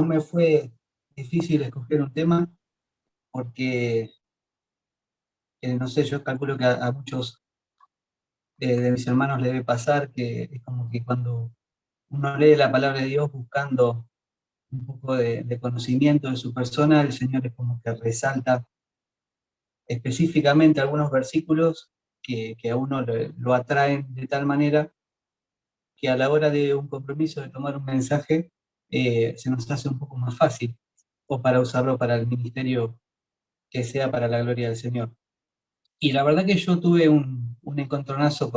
no me fue difícil escoger un tema porque, no sé, yo calculo que a muchos de mis hermanos le debe pasar que es como que cuando uno lee la palabra de Dios buscando un poco de conocimiento de su persona, el Señor es como que resalta específicamente algunos versículos que a uno lo atraen de tal manera que a la hora de un compromiso de tomar un mensaje, se nos hace un poco más fácil, o para usarlo para el ministerio que sea para la gloria del Señor. Y la verdad que yo tuve un encontronazo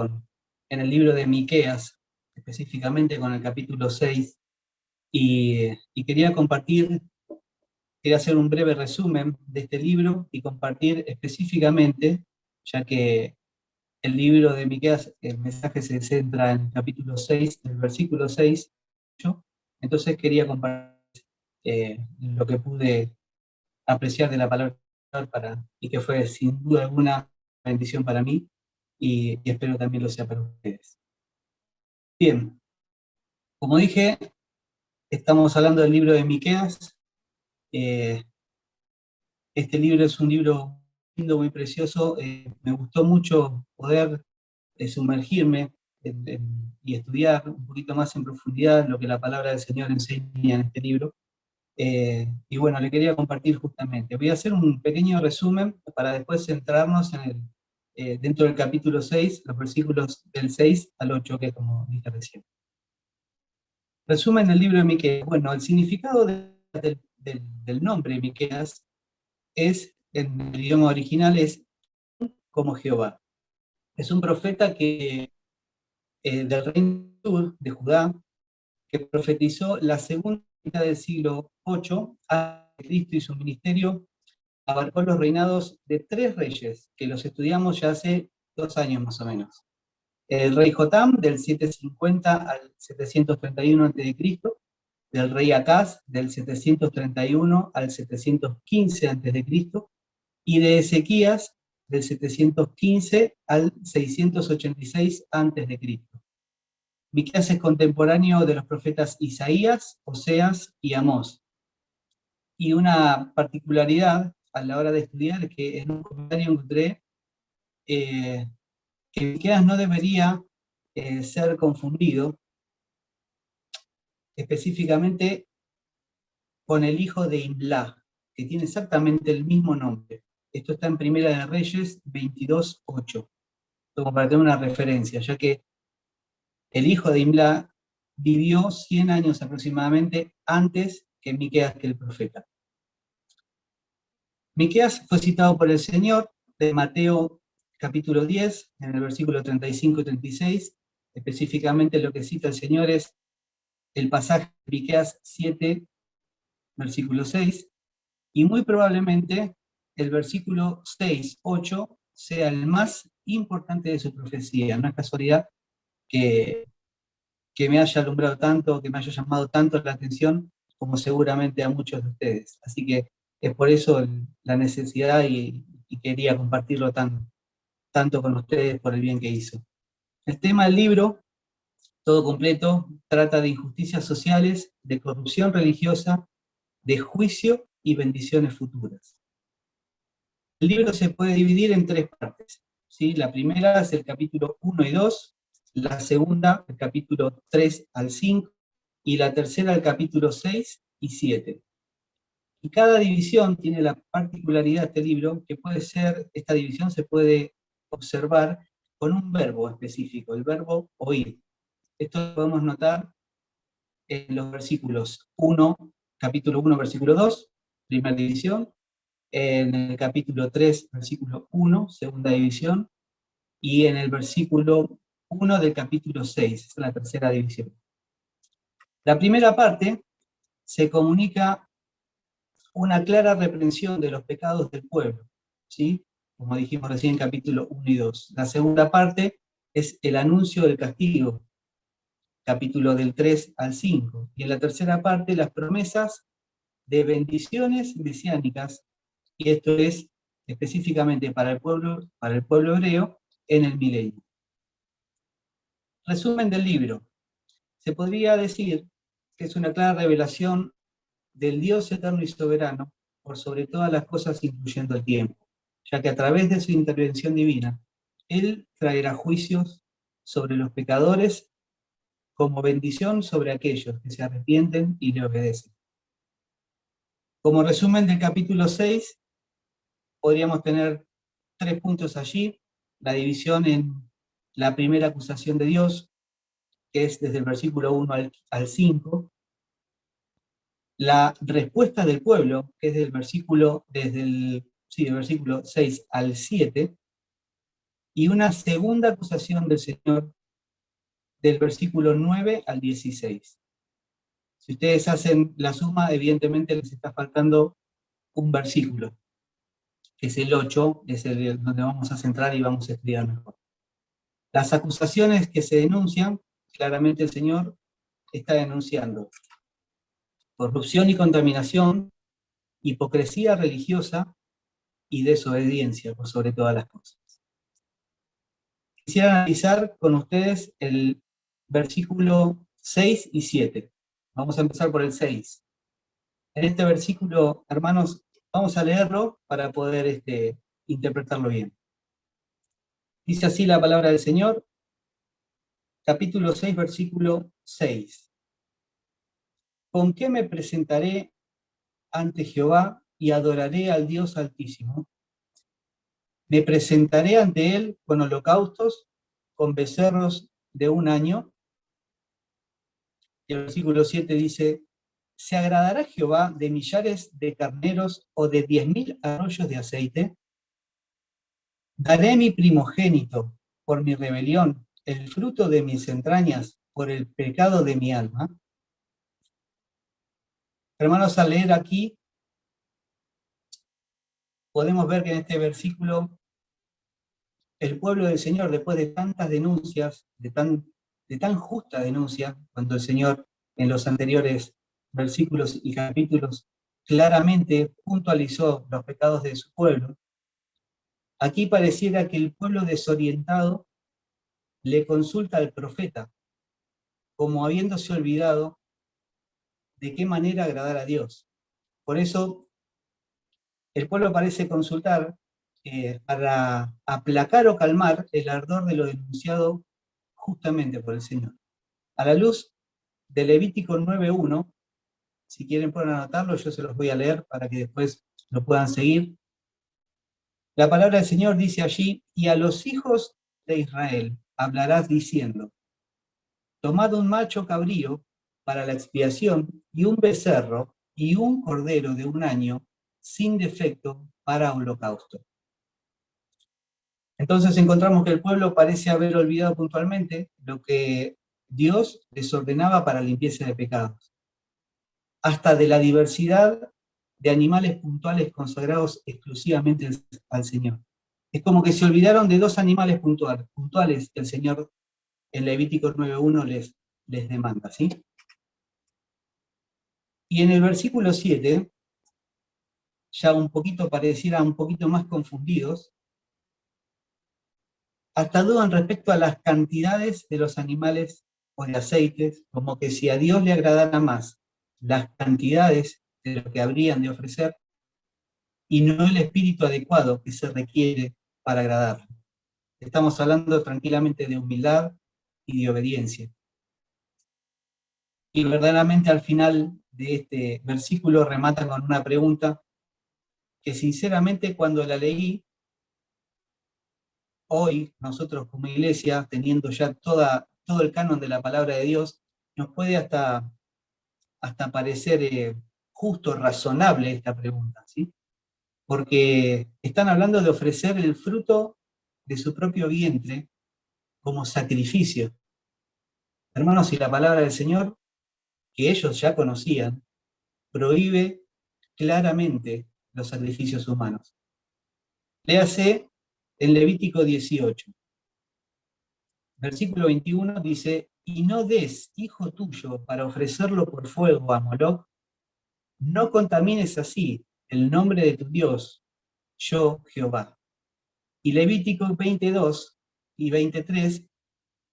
en el libro de Miqueas, específicamente con el capítulo 6, y quería hacer un breve resumen de este libro y compartir específicamente, ya que el libro de Miqueas, el mensaje se centra en el capítulo 6, el versículo 6, entonces quería compartir lo que pude apreciar de la palabra y que fue sin duda alguna bendición para mí y espero también lo sea para ustedes. Bien, como dije, estamos hablando del libro de Miqueas. Eh, este libro es un libro lindo, muy precioso. Me gustó mucho poder sumergirme y estudiar un poquito más en profundidad lo que la palabra del Señor enseña en este libro. Y bueno, le quería compartir justamente. Voy a hacer un pequeño resumen para después centrarnos dentro del capítulo 6, los versículos del 6 al 8, que como dije recién. Resumen del libro de Miqueas. Bueno, el significado del nombre Miqueas es, en el idioma original, es como Jehová. Es un profeta del reino de Judá, que profetizó la segunda mitad del siglo 8 a.C. y su ministerio abarcó los reinados de 3 reyes, que los estudiamos ya hace 2 años más o menos. El rey Jotam, del 750 al 731 a.C., del rey Acaz, del 731 al 715 a.C., y de Ezequías, del 715 al 686 a.C. Miqueas es contemporáneo de los profetas Isaías, Oseas y Amós. Y una particularidad a la hora de estudiar es que en un comentario encontré que Miqueas no debería ser confundido específicamente con el hijo de Imlá, que tiene exactamente el mismo nombre. Esto está en Primera de Reyes 22:8, como para tener una referencia, ya que el hijo de Imlá vivió 100 años aproximadamente antes que Miqueas, que el profeta. Miqueas fue citado por el Señor de Mateo capítulo 10, en el versículo 35 y 36. Específicamente lo que cita el Señor es el pasaje de Miqueas 7, versículo 6, y muy probablemente el versículo 6, 8 sea el más importante de su profecía. No es casualidad que, que me haya alumbrado tanto, que me haya llamado tanto la atención, como seguramente a muchos de ustedes. Así que es por eso la necesidad y quería compartirlo tanto con ustedes por el bien que hizo. El tema del libro, todo completo, trata de injusticias sociales, de corrupción religiosa, de juicio y bendiciones futuras. El libro se puede dividir en 3 partes, ¿sí? La primera es el capítulo 1 y 2, la segunda el capítulo 3 al 5, y la tercera el capítulo 6 y 7. Y cada división tiene la particularidad de este libro que esta división se puede observar con un verbo específico, el verbo oír. Esto lo podemos notar en los versículos 1, capítulo 1, versículo 2, primera división, en el capítulo 3, versículo 1, segunda división, y en el versículo 1 del capítulo 6, es la tercera división. La primera parte se comunica una clara reprensión de los pecados del pueblo, ¿sí? Como dijimos recién en capítulo 1 y 2. La segunda parte es el anuncio del castigo, capítulo del 3 al 5. Y en la tercera parte, las promesas de bendiciones mesiánicas, y esto es específicamente para el pueblo hebreo en el milenio. Resumen del libro. Se podría decir que es una clara revelación del Dios eterno y soberano, por sobre todas las cosas incluyendo el tiempo, ya que a través de su intervención divina, Él traerá juicios sobre los pecadores como bendición sobre aquellos que se arrepienten y le obedecen. Como resumen del capítulo 6, podríamos tener 3 puntos allí: la división en la primera acusación de Dios, que es desde el versículo 1 al 5, la respuesta del pueblo, que es del versículo 6 al 7, y una segunda acusación del Señor del versículo 9 al 16. Si ustedes hacen la suma, evidentemente les está faltando un versículo, que es el 8, es el donde vamos a centrar y vamos a estudiar mejor. Las acusaciones que se denuncian, claramente el Señor está denunciando corrupción y contaminación, hipocresía religiosa y desobediencia por sobre todas las cosas. Quisiera analizar con ustedes el versículo 6 y 7. Vamos a empezar por el 6. En este versículo, hermanos, vamos a leerlo para poder interpretarlo bien. Dice así la palabra del Señor, capítulo 6, versículo 6. ¿Con qué me presentaré ante Jehová y adoraré al Dios Altísimo? Me presentaré ante él con holocaustos, con becerros de un año. Y el versículo 7 dice, ¿se agradará Jehová de millares de carneros o de 10.000 arroyos de aceite? ¿Daré mi primogénito por mi rebelión, el fruto de mis entrañas por el pecado de mi alma? Hermanos, al leer aquí, podemos ver que en este versículo el pueblo del Señor, después de tantas denuncias, de tan justa denuncia, cuando el Señor en los anteriores versículos y capítulos claramente puntualizó los pecados de su pueblo, aquí pareciera que el pueblo desorientado le consulta al profeta, como habiéndose olvidado de qué manera agradar a Dios. Por eso el pueblo parece consultar para aplacar o calmar el ardor de lo denunciado justamente por el Señor. A la luz de Levítico 9.1, si quieren pueden anotarlo, yo se los voy a leer para que después lo puedan seguir. La palabra del Señor dice allí, y a los hijos de Israel hablarás diciendo, tomad un macho cabrío para la expiación y un becerro y un cordero de un año sin defecto para holocausto. Entonces encontramos que el pueblo parece haber olvidado puntualmente lo que Dios les ordenaba para limpieza de pecados, hasta de la diversidad de animales puntuales consagrados exclusivamente al Señor. Es como que se olvidaron de 2 animales puntuales que el Señor en Levítico 9.1 les demanda, ¿sí? Y en el versículo 7, ya un poquito pareciera un poquito más confundidos, hasta dudan respecto a las cantidades de los animales o de aceites, como que si a Dios le agradara más las cantidades de lo que habrían de ofrecer y no el espíritu adecuado que se requiere para agradarle. Estamos hablando tranquilamente de humildad y de obediencia. Y verdaderamente al final de este versículo remata con una pregunta que sinceramente cuando la leí, hoy nosotros como iglesia, teniendo ya todo el canon de la palabra de Dios, nos puede hasta parecer justo, razonable esta pregunta, ¿sí? Porque están hablando de ofrecer el fruto de su propio vientre como sacrificio. Hermanos, y la palabra del Señor, que ellos ya conocían, prohíbe claramente los sacrificios humanos. Léase en Levítico 18. Versículo 21 dice, y no des hijo tuyo para ofrecerlo por fuego a Moloc, no contamines así el nombre de tu Dios, yo Jehová. Y Levítico 22 y 23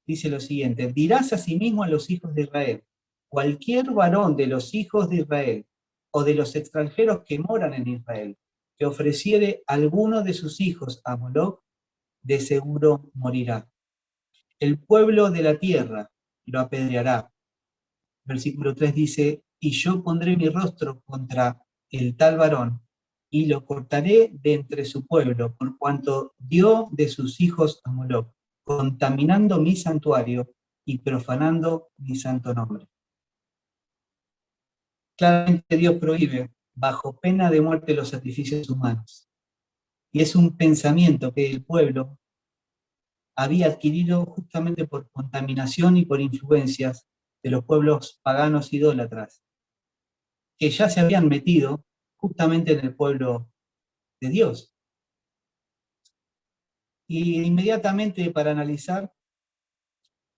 dice lo siguiente, dirás asimismo a los hijos de Israel, cualquier varón de los hijos de Israel o de los extranjeros que moran en Israel, que ofreciere alguno de sus hijos a Moloc, de seguro morirá. El pueblo de la tierra lo apedreará. Versículo 3 dice, y yo pondré mi rostro contra el tal varón, y lo cortaré de entre su pueblo, por cuanto dio de sus hijos a Moloc, contaminando mi santuario y profanando mi santo nombre. Claramente Dios prohíbe, bajo pena de muerte, los sacrificios humanos. Y es un pensamiento que el pueblo había adquirido justamente por contaminación y por influencias de los pueblos paganos idólatras, que ya se habían metido justamente en el pueblo de Dios. Y inmediatamente para analizar,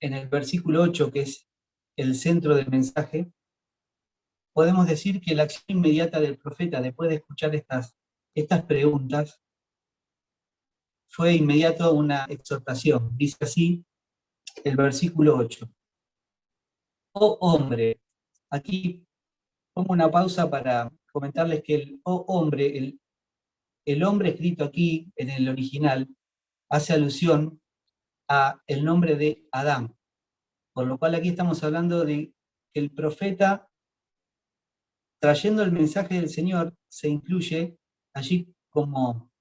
en el versículo 8, que es el centro del mensaje, podemos decir que la acción inmediata del profeta, después de escuchar estas preguntas, fue inmediato una exhortación. Dice así el versículo 8. Oh hombre, aquí pongo una pausa para comentarles que el oh hombre, el hombre escrito aquí en el original, hace alusión a el nombre de Adán, por lo cual aquí estamos hablando de que el profeta, trayendo el mensaje del Señor, se incluye allí como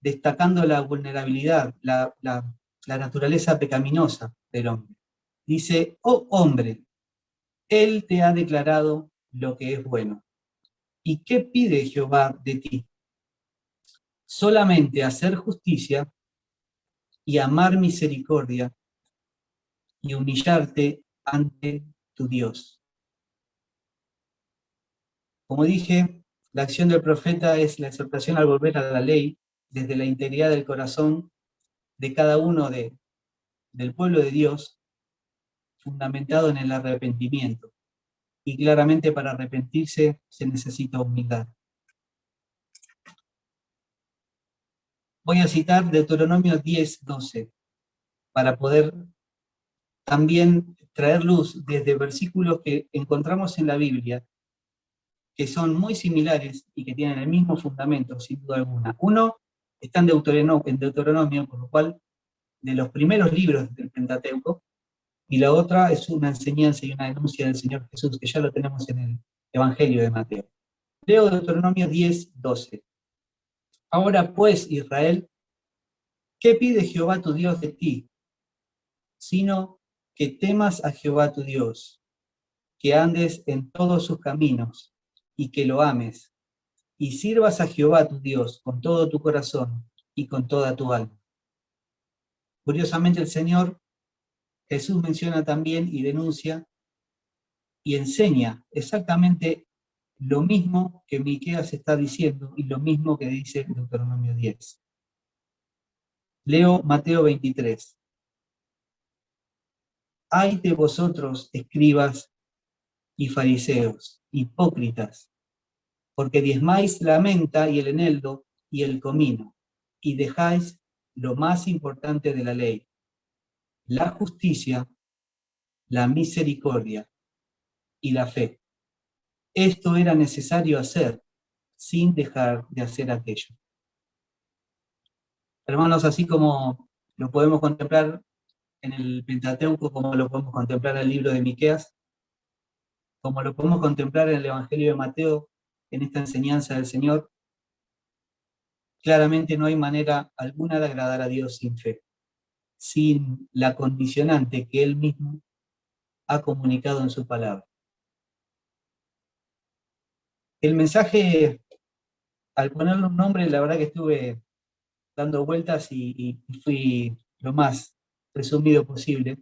destacando la vulnerabilidad, la naturaleza pecaminosa del hombre. Dice, oh hombre, Él te ha declarado lo que es bueno. ¿Y qué pide Jehová de ti? Solamente hacer justicia y amar misericordia y humillarte ante tu Dios. Como dije, la acción del profeta es la exhortación al volver a la ley desde la integridad del corazón de cada uno del pueblo de Dios, fundamentado en el arrepentimiento. Y claramente para arrepentirse se necesita humildad. Voy a citar Deuteronomio 10:12 para poder también traer luz desde versículos que encontramos en la Biblia, que son muy similares y que tienen el mismo fundamento, sin duda alguna. Uno está en Deuteronomio, por lo cual, de los primeros libros del Pentateuco, y la otra es una enseñanza y una denuncia del Señor Jesús, que ya lo tenemos en el Evangelio de Mateo. Leo Deuteronomio 10:12. Ahora pues, Israel, ¿qué pide Jehová tu Dios de ti? Sino que temas a Jehová tu Dios, que andes en todos sus caminos, y que lo ames, y sirvas a Jehová tu Dios con todo tu corazón y con toda tu alma. Curiosamente el Señor Jesús menciona también y denuncia y enseña exactamente lo mismo que Miqueas está diciendo y lo mismo que dice Deuteronomio 10. Leo Mateo 23. Ay de vosotros, escribas y fariseos, hipócritas, porque diezmáis la menta y el eneldo y el comino, y dejáis lo más importante de la ley, la justicia, la misericordia y la fe. Esto era necesario hacer sin dejar de hacer aquello. Hermanos, así como lo podemos contemplar en el Pentateuco, como lo podemos contemplar en el libro de Miqueas, como lo podemos contemplar en el Evangelio de Mateo, en esta enseñanza del Señor, claramente no hay manera alguna de agradar a Dios sin fe, sin la condicionante que Él mismo ha comunicado en su palabra. El mensaje, al ponerle un nombre, la verdad que estuve dando vueltas y fui lo más resumido posible.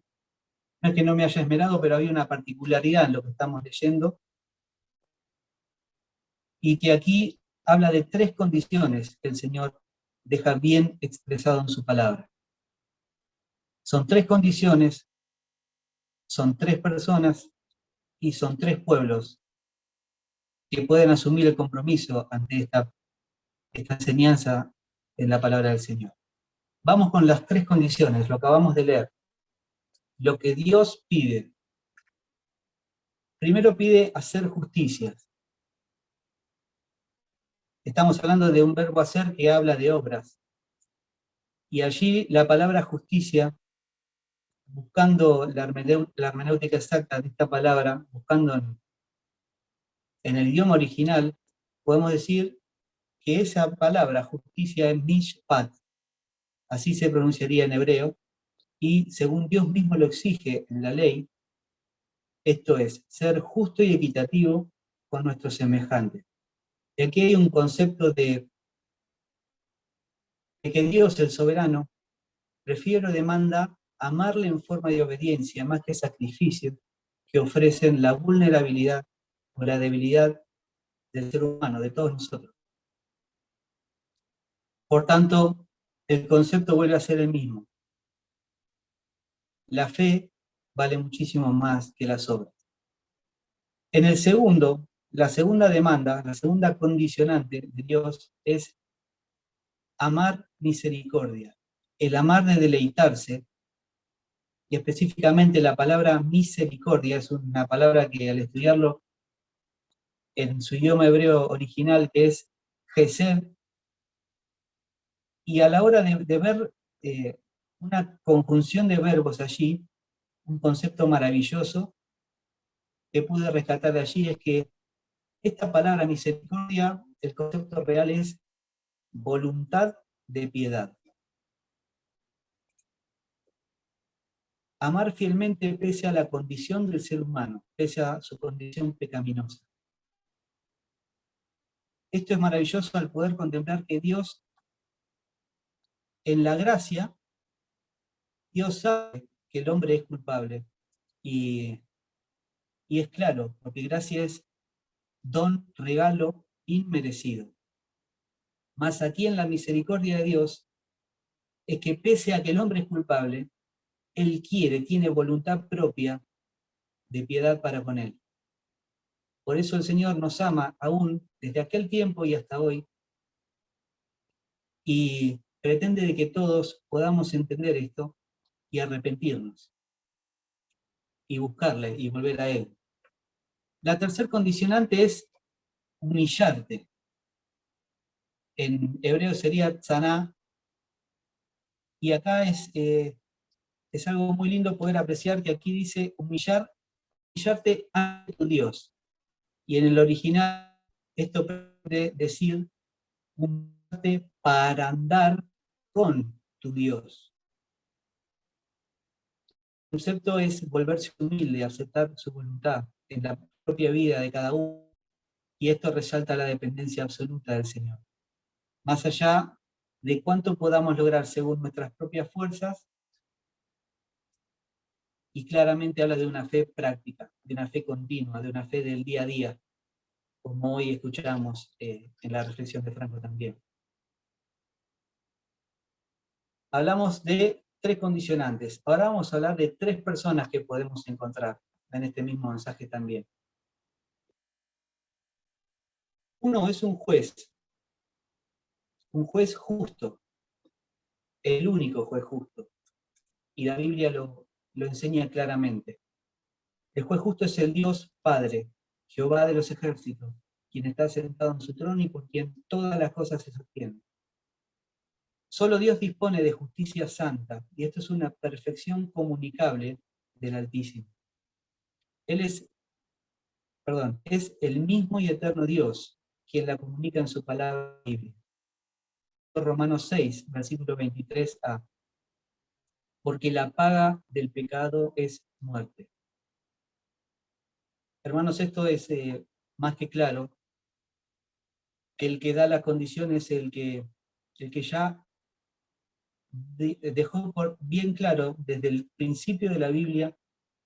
No es que no me haya esmerado, pero había una particularidad en lo que estamos leyendo, y que aquí habla de tres condiciones que el Señor deja bien expresado en su palabra. Son tres condiciones, son tres personas y son tres pueblos que pueden asumir el compromiso ante esta enseñanza en la palabra del Señor. Vamos con las tres condiciones, lo acabamos de leer. Lo que Dios pide. Primero pide hacer justicia. Estamos hablando de un verbo hacer que habla de obras. Y allí la palabra justicia, buscando la hermenéutica exacta de esta palabra, buscando en el idioma original, podemos decir que esa palabra justicia es mishpat, así se pronunciaría en hebreo, y según Dios mismo lo exige en la ley, esto es, ser justo y equitativo con nuestros semejantes. Y aquí hay un concepto de que Dios, el soberano, prefiere o demanda amarle en forma de obediencia más que sacrificio que ofrecen la vulnerabilidad o la debilidad del ser humano, de todos nosotros. Por tanto, el concepto vuelve a ser el mismo. La fe vale muchísimo más que las obras. En el segundo, la segunda demanda, la segunda condicionante de Dios es amar misericordia. El amar de deleitarse, y específicamente la palabra misericordia es una palabra que al estudiarlo en su idioma hebreo original es gesed, y a la hora de ver una conjunción de verbos allí, un concepto maravilloso que pude rescatar de allí es que esta palabra misericordia, el concepto real es voluntad de piedad. Amar fielmente pese a la condición del ser humano, pese a su condición pecaminosa. Esto es maravilloso al poder contemplar que Dios, en la gracia, Dios sabe que el hombre es culpable. Y, y es claro, porque gracia es don, regalo inmerecido. Mas aquí en la misericordia de Dios es que pese a que el hombre es culpable, Él quiere, tiene voluntad propia de piedad para con él. Por eso el Señor nos ama aún desde aquel tiempo y hasta hoy, y pretende de que todos podamos entender esto y arrepentirnos, y buscarle y volver a Él. La tercer condicionante es humillarte. En hebreo sería tzaná, y acá es algo muy lindo poder apreciar que aquí dice humillarte ante tu Dios. Y en el original esto puede decir humillarte para andar con tu Dios. El concepto es volverse humilde, aceptar su voluntad en la propia vida de cada uno, y esto resalta la dependencia absoluta del Señor. Más allá de cuánto podamos lograr según nuestras propias fuerzas, y claramente habla de una fe práctica, de una fe continua, de una fe del día a día, como hoy escuchamos en la reflexión de Franco también. Hablamos de tres condicionantes. Ahora vamos a hablar de tres personas que podemos encontrar en este mismo mensaje también. Uno es un juez justo, el único juez justo. Y la Biblia lo enseña claramente. El juez justo es el Dios Padre, Jehová de los ejércitos, quien está sentado en su trono y por quien todas las cosas se sostienen. Solo Dios dispone de justicia santa, y esto es una perfección comunicable del Altísimo. Él es el mismo y eterno Dios, quien la comunica en su palabra Biblia. Romanos 6, versículo 23a. Porque la paga del pecado es muerte. Hermanos, esto es más que claro, que el que da las condiciones es el que ya dejó bien claro desde el principio de la Biblia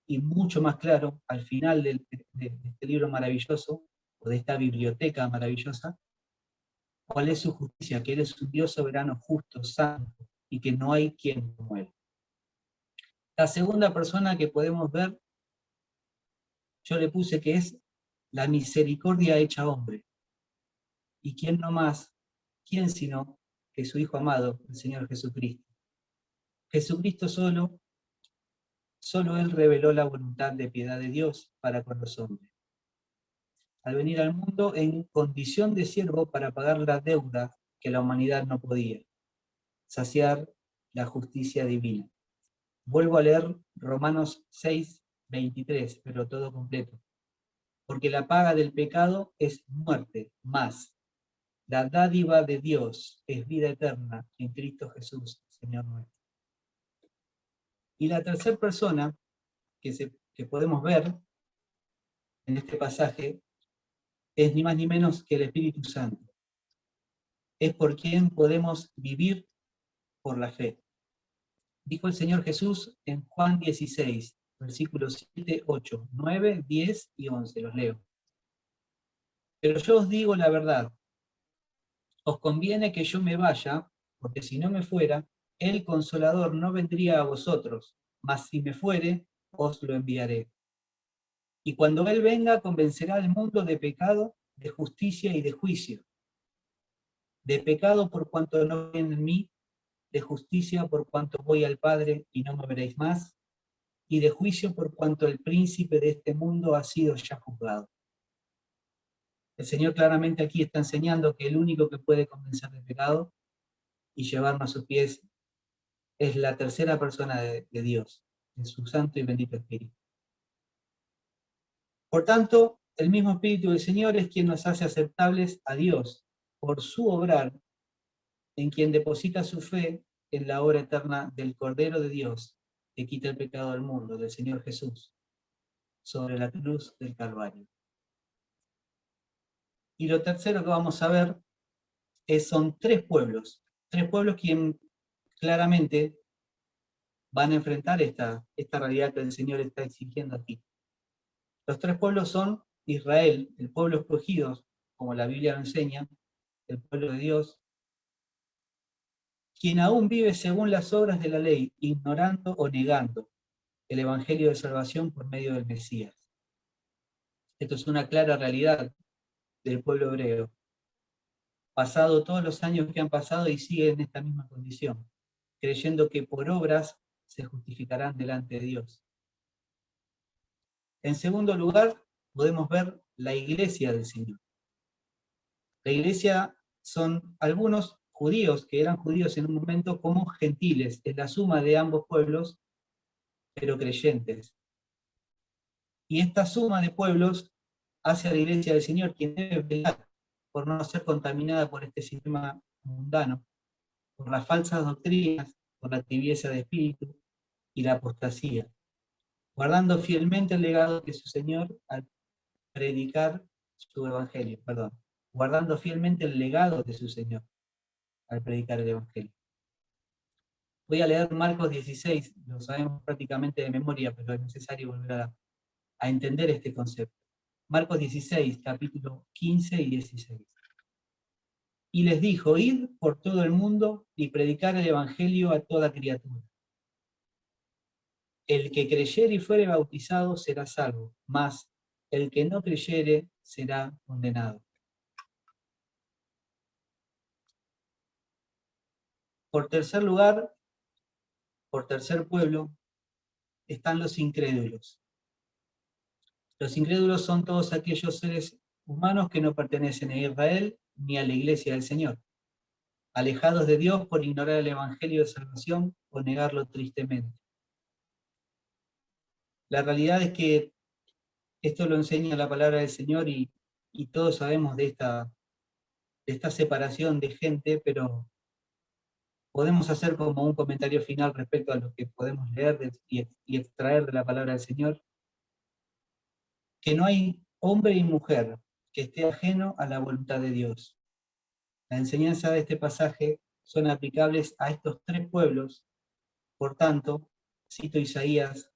y mucho más claro al final de este libro maravilloso, o de esta biblioteca maravillosa, cuál es su justicia, que Él es un Dios soberano, justo, santo, y que no hay quien como Él. La segunda persona que podemos ver, yo le puse que es la misericordia hecha hombre. ¿Y quién no más? ¿Quién sino que su Hijo amado, el Señor Jesucristo? Jesucristo solo Él reveló la voluntad de piedad de Dios para con los hombres. al venir al mundo en condición de siervo para pagar la deuda que la humanidad no podía, saciar la justicia divina. Vuelvo a leer Romanos 6, 23, pero todo completo. Porque la paga del pecado es muerte, más la dádiva de Dios es vida eterna en Cristo Jesús, Señor nuestro. Y la tercera persona que podemos ver en este pasaje es ni más ni menos que el Espíritu Santo. Es por quien podemos vivir por la fe. Dijo el Señor Jesús en Juan 16, versículos 7, 8, 9, 10 y 11, los leo. Pero yo os digo la verdad, os conviene que yo me vaya, porque si no me fuera, el Consolador no vendría a vosotros, mas si me fuere, os lo enviaré. Y cuando Él venga, convencerá al mundo de pecado, de justicia y de juicio. De pecado por cuanto no creen en mí, de justicia por cuanto voy al Padre y no me veréis más, y de juicio por cuanto el príncipe de este mundo ha sido ya juzgado. El Señor claramente aquí está enseñando que el único que puede convencer de pecado y llevarnos a sus pies es la tercera persona de Dios, en su santo y bendito Espíritu. Por tanto, el mismo Espíritu del Señor es quien nos hace aceptables a Dios por su obrar, en quien deposita su fe en la obra eterna del Cordero de Dios, que quita el pecado del mundo, del Señor Jesús, sobre la cruz del Calvario. Y lo tercero que vamos a ver son tres pueblos quien claramente van a enfrentar esta realidad que el Señor está exigiendo aquí. Los tres pueblos son Israel, el pueblo escogido, como la Biblia lo enseña, el pueblo de Dios, quien aún vive según las obras de la ley, ignorando o negando el evangelio de salvación por medio del Mesías. Esto es una clara realidad del pueblo hebreo, pasado todos los años que han pasado y sigue en esta misma condición, creyendo que por obras se justificarán delante de Dios. En segundo lugar, podemos ver la iglesia del Señor. La iglesia son algunos judíos que eran judíos en un momento como gentiles, es la suma de ambos pueblos, pero creyentes. Y esta suma de pueblos hace a la iglesia del Señor, quien debe velar por no ser contaminada por este sistema mundano, por las falsas doctrinas, por la tibieza de espíritu y la apostasía, guardando fielmente el legado de su Señor al predicar su evangelio, guardando fielmente el legado de su Señor al predicar el evangelio. Voy a leer Marcos 16, lo sabemos prácticamente de memoria, pero es necesario volver a entender este concepto. Marcos 16, capítulo 15 y 16. Y les dijo, id por todo el mundo y predicar el evangelio a toda criatura. El que creyere y fuere bautizado será salvo, mas el que no creyere será condenado. Por tercer lugar, por tercer pueblo, están los incrédulos. Los incrédulos son todos aquellos seres humanos que no pertenecen a Israel ni a la iglesia del Señor, alejados de Dios por ignorar el evangelio de salvación o negarlo tristemente. La realidad es que esto lo enseña la palabra del Señor y todos sabemos de esta separación de gente, pero podemos hacer como un comentario final respecto a lo que podemos leer y extraer de la palabra del Señor, que no hay hombre y mujer que esté ajeno a la voluntad de Dios. La enseñanza de este pasaje son aplicables a estos tres pueblos, por tanto, cito Isaías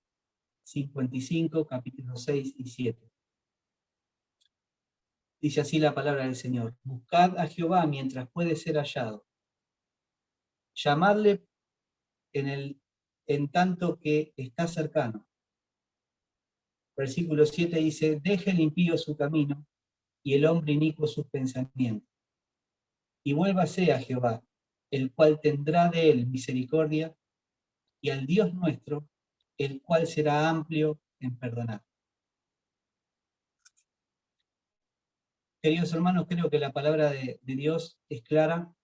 55, capítulos 6 y 7. Dice así la palabra del Señor: buscad a Jehová mientras puede ser hallado, llamadle en tanto que está cercano. Versículo 7 dice, deje el impío su camino y el hombre inicuo sus pensamientos. Y vuélvase a Jehová, el cual tendrá de él misericordia, y al Dios nuestro, el cual será amplio en perdonar. Queridos hermanos, creo que la palabra de Dios es clara.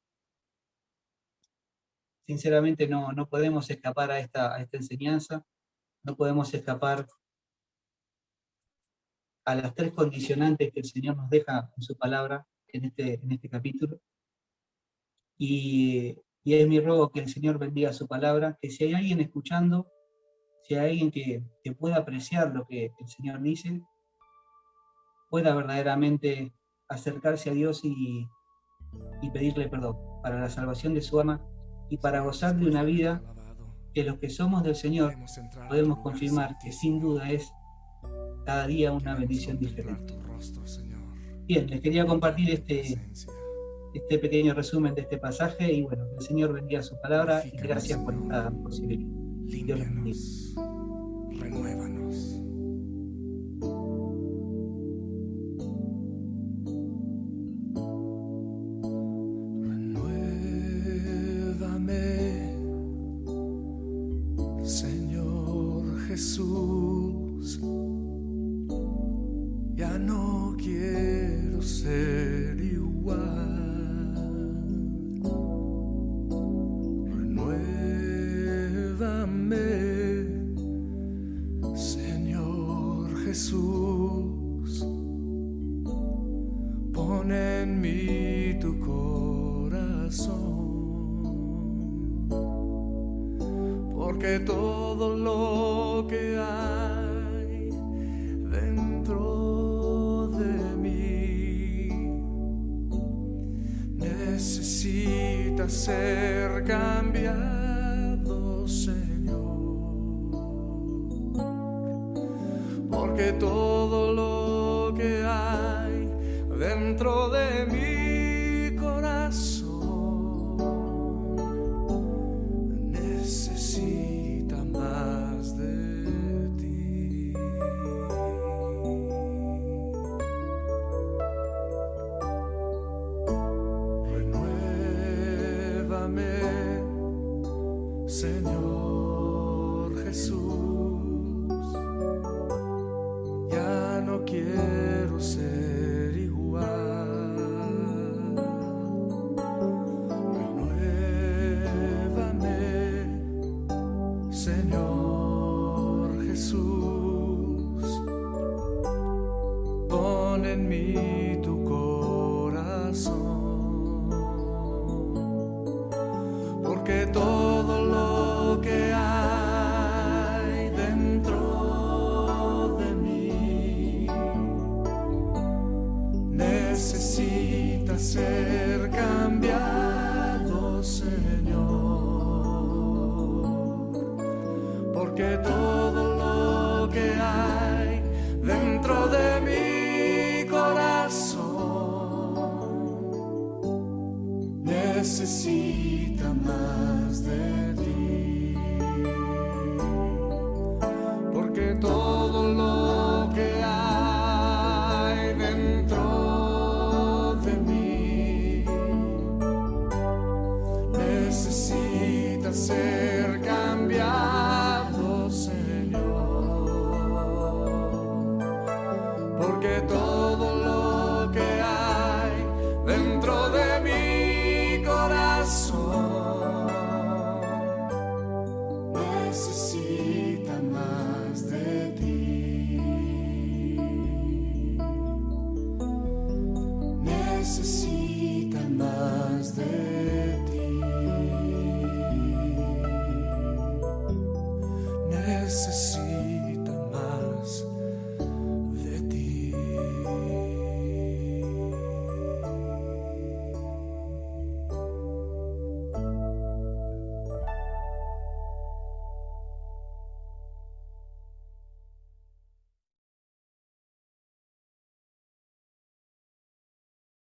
Sinceramente no podemos escapar a esta enseñanza, no podemos escapar a las tres condicionantes que el Señor nos deja en su palabra en este capítulo. Y es mi ruego que el Señor bendiga su palabra, que si hay alguien escuchando, si hay alguien que pueda apreciar lo que el Señor dice, pueda verdaderamente acercarse a Dios y pedirle perdón para la salvación de su alma y para gozar de una vida que los que somos del Señor podemos confirmar que sin duda es cada día una bendición diferente. Bien, les quería compartir este pequeño resumen de este pasaje y bueno, que el Señor bendiga su palabra y gracias por esta posibilidad. Dios los bendiga. Renuévanos. Señor Jesús, ya no quiero ser igual. Renuévame, Señor Jesús, pon en mí tu corazón. Porque todo lo que hay dentro de mí necesita ser cambiado, Señor. Porque todo lo que hay dentro de mi corazón necesita más de ti. Renuévame, Señor Jesús, ya no quiero ser igual. Señor Jesús, pon en mí tu corazón, porque todo lo que hay dentro de mí necesita ser cambiado, Señor. Porque todo lo que hay dentro de mi corazón necesita más de ti. Porque todo lo que hay dentro de mí necesita ser cambiado, Señor. Porque todo lo que hay dentro de mi corazón necesita más de ti. Necesita más de ti. Necesito